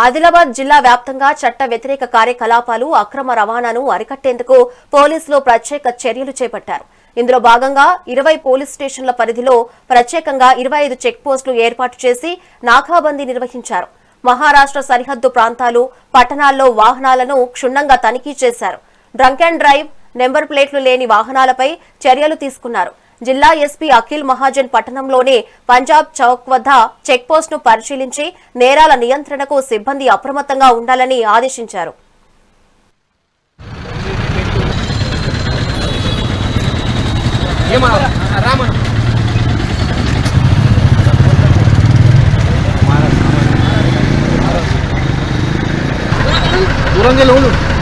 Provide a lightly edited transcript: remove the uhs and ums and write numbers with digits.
ఆదిలాబాద్ జిల్లా వ్యాప్తంగా చట్ట వ్యతిరేక కార్యకలాపాలు అక్రమ రవాణాను అరికట్టేందుకు పోలీసులు ప్రత్యేక చర్యలు చేపట్టారు. ఇందులో భాగంగా 20 పోలీస్ స్టేషన్ల పరిధిలో ప్రత్యేకంగా 25 చెక్ పోస్టులు ఏర్పాటు చేసి నాకాబందీ నిర్వహించారు. మహారాష్ట్ర సరిహద్దు ప్రాంతాలు, పట్టణాల్లో వాహనాలను క్షుణ్ణంగా తనిఖీ చేశారు. డ్రంక్ అండ్ డ్రైవ్, నెంబర్ ప్లేట్లు లేని వాహనాలపై చర్యలు తీసుకున్నారు. జిల్లా ఎస్పీ అఖిల్ మహాజన్ పట్టణంలోని పంజాబ్ చౌక్ వద్ద చెక్ పోస్ట్ ను పరిశీలించి నేరాల నియంత్రణకు సిబ్బంది అప్రమత్తంగా ఉండాలని ఆదేశించారు. दूर